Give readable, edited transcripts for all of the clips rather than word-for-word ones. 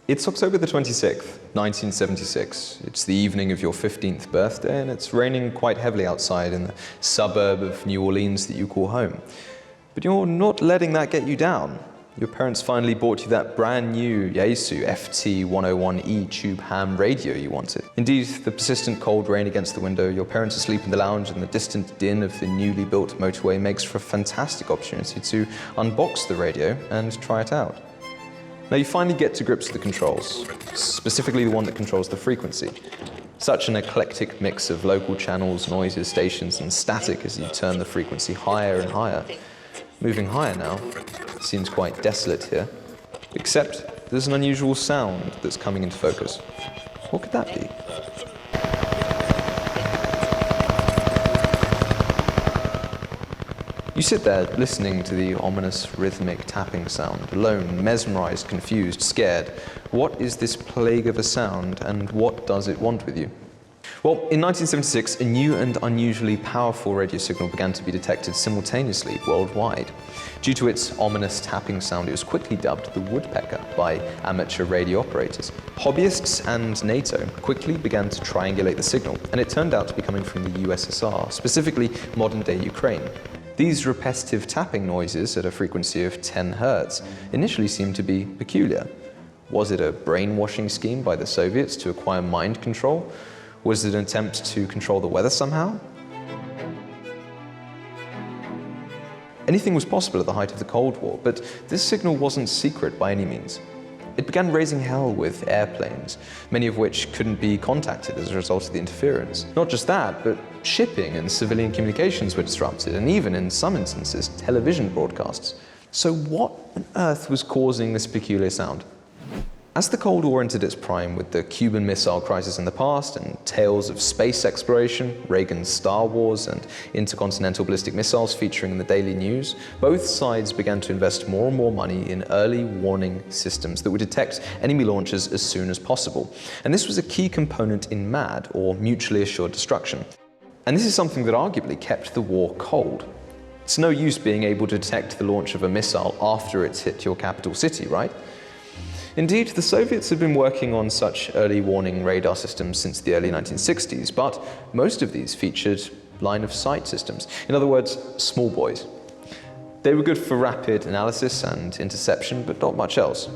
It's October the 26th, 1976. It's the evening of your 15th birthday, and it's raining quite heavily outside in the suburb of New Orleans that you call home. But you're not letting that get you down. Your parents finally bought you that brand new Yaesu FT101E tube ham radio you wanted. Indeed, the persistent cold rain against the window, your parents asleep in the lounge, and the distant din of the newly built motorway makes for a fantastic opportunity to unbox the radio and try it out. Now you finally get to grips with the controls, specifically the one that controls the frequency. Such an eclectic mix of local channels, noises, stations, and static as you turn the frequency higher and higher. Moving higher now, it seems quite desolate here, except there's an unusual sound that's coming into focus. What could that be? You sit there listening to the ominous rhythmic tapping sound, alone, mesmerized, confused, scared. What is this plague of a sound, and what does it want with you? Well, in 1976, a new and unusually powerful radio signal began to be detected simultaneously worldwide. Due to its ominous tapping sound, it was quickly dubbed the woodpecker by amateur radio operators. Hobbyists and NATO quickly began to triangulate the signal, and it turned out to be coming from the USSR, specifically modern-day Ukraine. These repetitive tapping noises at a frequency of 10 Hz initially seemed to be peculiar. Was it a brainwashing scheme by the Soviets to acquire mind control? Was it an attempt to control the weather somehow? Anything was possible at the height of the Cold War, but this signal wasn't secret by any means. It began raising hell with airplanes, many of which couldn't be contacted as a result of the interference. Not just that, but shipping and civilian communications were disrupted, and even, in some instances, television broadcasts. So what on earth was causing this peculiar sound? As the Cold War entered its prime with the Cuban Missile Crisis in the past and tales of space exploration, Reagan's Star Wars, and intercontinental ballistic missiles featuring in the daily news, both sides began to invest more and more money in early warning systems that would detect enemy launches as soon as possible. And this was a key component in MAD, or mutually assured destruction. And this is something that arguably kept the war cold. It's no use being able to detect the launch of a missile after it's hit your capital city, right? Indeed, the Soviets had been working on such early warning radar systems since the early 1960s, but most of these featured line-of-sight systems. In other words, small boys. They were good for rapid analysis and interception, but not much else.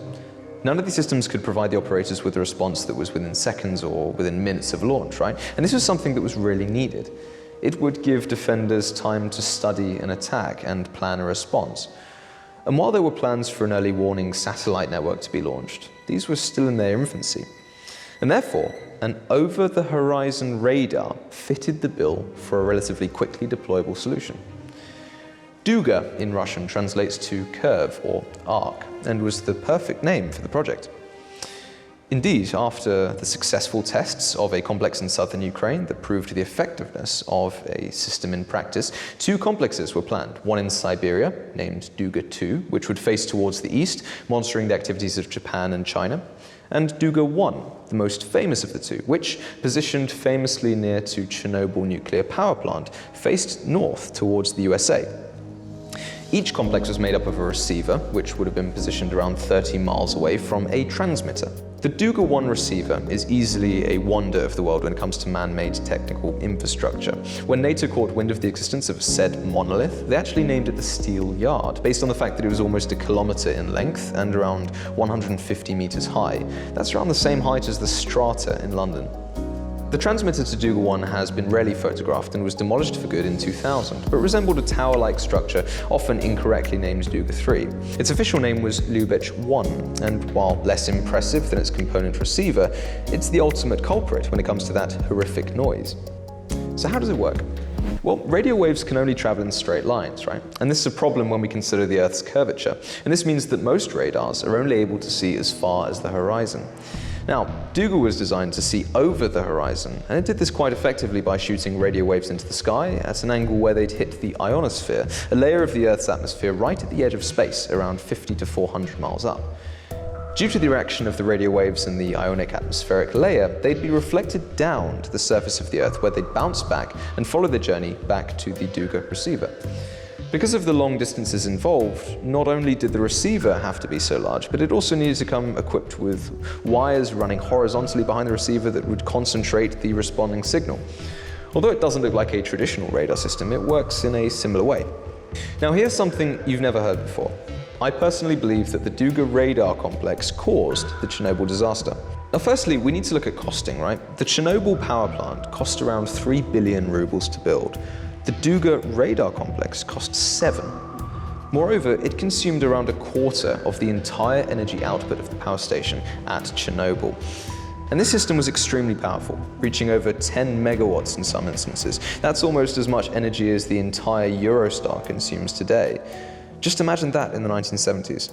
None of these systems could provide the operators with a response that was within seconds or within minutes of launch, right? And this was something that was really needed. It would give defenders time to study an attack and plan a response. And while there were plans for an early warning satellite network to be launched, these were still in their infancy. And therefore, an over-the-horizon radar fitted the bill for a relatively quickly deployable solution. DUGA in Russian translates to curve or arc, and was the perfect name for the project. Indeed, after the successful tests of a complex in southern Ukraine that proved the effectiveness of a system in practice, two complexes were planned, one in Siberia, named DUGA 2, which would face towards the east, monitoring the activities of Japan and China, and DUGA 1, the most famous of the two, which, positioned famously near to Chernobyl nuclear power plant, faced north towards the USA. Each complex was made up of a receiver, which would have been positioned around 30 miles away from a transmitter. The DUGA 1 receiver is easily a wonder of the world when it comes to man-made technical infrastructure. When NATO caught wind of the existence of said monolith, they actually named it the Steel Yard, based on the fact that it was almost a kilometer in length and around 150 meters high. That's around the same height as the Strata in London. The transmitter to DUGA 1 has been rarely photographed and was demolished for good in 2000, but resembled a tower-like structure often incorrectly named DUGA 3. Its official name was Lubech 1, and while less impressive than its component receiver, it's the ultimate culprit when it comes to that horrific noise. So how does it work? Well, radio waves can only travel in straight lines, right? And this is a problem when we consider the Earth's curvature. And this means that most radars are only able to see as far as the horizon. Now, DUGA was designed to see over the horizon, and it did this quite effectively by shooting radio waves into the sky at an angle where they'd hit the ionosphere, a layer of the Earth's atmosphere right at the edge of space, around 50 to 400 miles up. Due to the reaction of the radio waves in the ionic atmospheric layer, they'd be reflected down to the surface of the Earth, where they'd bounce back and follow their journey back to the DUGA receiver. Because of the long distances involved, not only did the receiver have to be so large, but it also needed to come equipped with wires running horizontally behind the receiver that would concentrate the responding signal. Although it doesn't look like a traditional radar system, it works in a similar way. Now here's something you've never heard before. I personally believe that the DUGA radar complex caused the Chernobyl disaster. Now firstly, we need to look at costing, right? The Chernobyl power plant cost around 3 billion rubles to build. The DUGA radar complex cost 7. Moreover, it consumed around a quarter of the entire energy output of the power station at Chernobyl. And this system was extremely powerful, reaching over 10 megawatts in some instances. That's almost as much energy as the entire Eurostar consumes today. Just imagine that in the 1970s.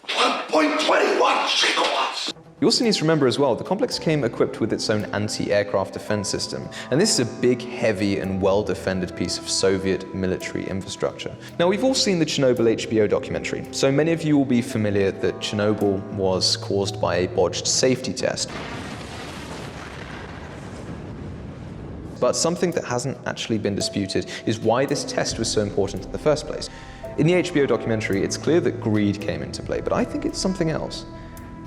1.21 gigawatts! You also need to remember as well, the complex came equipped with its own anti-aircraft defense system. And this is a big, heavy, and well-defended piece of Soviet military infrastructure. Now, we've all seen the Chernobyl HBO documentary, so many of you will be familiar that Chernobyl was caused by a botched safety test. But something that hasn't actually been disputed is why this test was so important in the first place. In the HBO documentary, it's clear that greed came into play, but I think it's something else.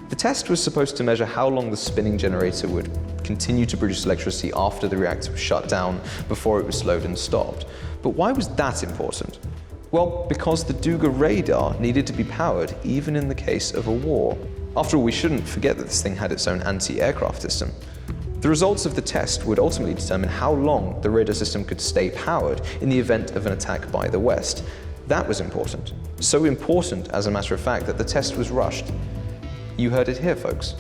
The test was supposed to measure how long the spinning generator would continue to produce electricity after the reactor was shut down before it was slowed and stopped. But why was that important? Well, because the DUGA radar needed to be powered even in the case of a war. After all, we shouldn't forget that this thing had its own anti-aircraft system. The results of the test would ultimately determine how long the radar system could stay powered in the event of an attack by the West. That was important. So important, as a matter of fact, that the test was rushed. You heard it here, folks.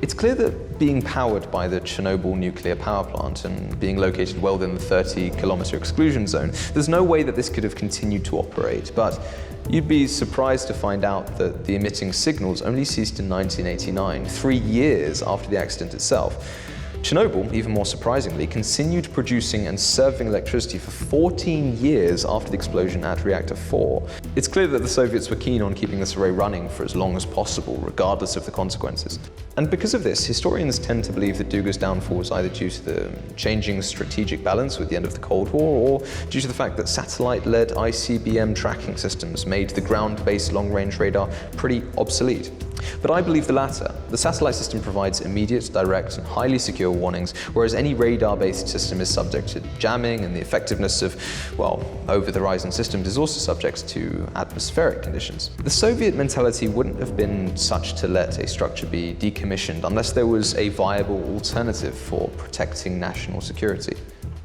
It's clear that being powered by the Chernobyl nuclear power plant and being located well within the 30-kilometer exclusion zone, there's no way that this could have continued to operate, but you'd be surprised to find out that the emitting signals only ceased in 1989, 3 years after the accident itself. Chernobyl, even more surprisingly, continued producing and serving electricity for 14 years after the explosion at Reactor 4. It's clear that the Soviets were keen on keeping this array running for as long as possible, regardless of the consequences. And because of this, historians tend to believe that DUGA's downfall was either due to the changing strategic balance with the end of the Cold War, or due to the fact that satellite-led ICBM tracking systems made the ground-based long-range radar pretty obsolete. But I believe the latter. The satellite system provides immediate, direct, and highly secure warnings, whereas any radar-based system is subject to jamming, and the effectiveness of, well, over-the-horizon systems is also subject to atmospheric conditions. The Soviet mentality wouldn't have been such to let a structure be decommissioned unless there was a viable alternative for protecting national security.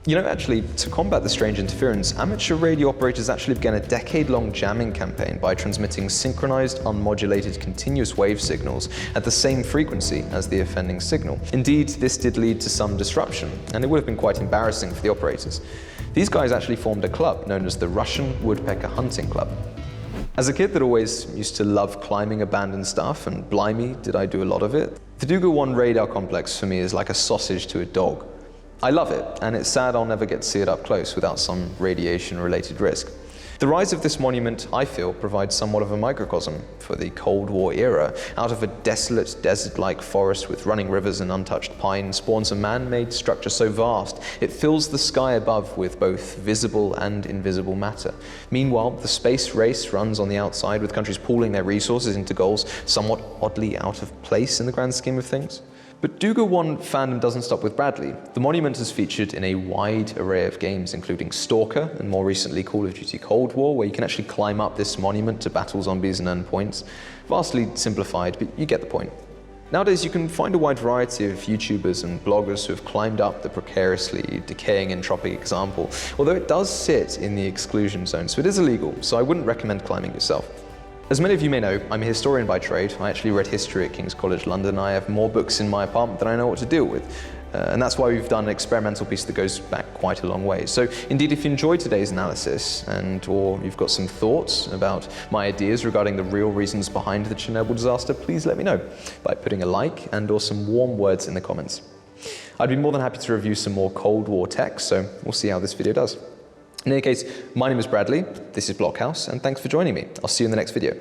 You know, actually, to combat the strange interference, amateur radio operators actually began a decade-long jamming campaign by transmitting synchronized, unmodulated, continuous wave signals at the same frequency as the offending signal. Indeed, this did lead to some disruption, and it would have been quite embarrassing for the operators. These guys actually formed a club known as the Russian Woodpecker Hunting Club. As a kid that always used to love climbing abandoned stuff, and blimey, did I do a lot of it, the DUGA 1 radar complex for me is like a sausage to a dog. I love it, and it's sad I'll never get to see it up close without some radiation-related risk. The rise of this monument, I feel, provides somewhat of a microcosm for the Cold War era. Out of a desolate, desert-like forest with running rivers and untouched pine spawns a man-made structure so vast it fills the sky above with both visible and invisible matter. Meanwhile, the space race runs on the outside, with countries pooling their resources into goals somewhat oddly out of place in the grand scheme of things. But DUGA 1 fandom doesn't stop with Bradley. The monument is featured in a wide array of games, including Stalker and more recently Call of Duty Cold War, where you can actually climb up this monument to battle zombies and earn points. Vastly simplified, but you get the point. Nowadays, you can find a wide variety of YouTubers and bloggers who have climbed up the precariously decaying entropic example, although it does sit in the exclusion zone, so it is illegal, so I wouldn't recommend climbing yourself. As many of you may know, I'm a historian by trade. I actually read history at King's College London. I have more books in my apartment than I know what to deal with. And that's why we've done an experimental piece that goes back quite a long way. So indeed, if you enjoyed today's analysis or you've got some thoughts about my ideas regarding the real reasons behind the Chernobyl disaster, please let me know by putting a like and or some warm words in the comments. I'd be more than happy to review some more Cold War tech, so we'll see how this video does. In any case, my name is Bradley, this is BlockHouse, and thanks for joining me. I'll see you in the next video.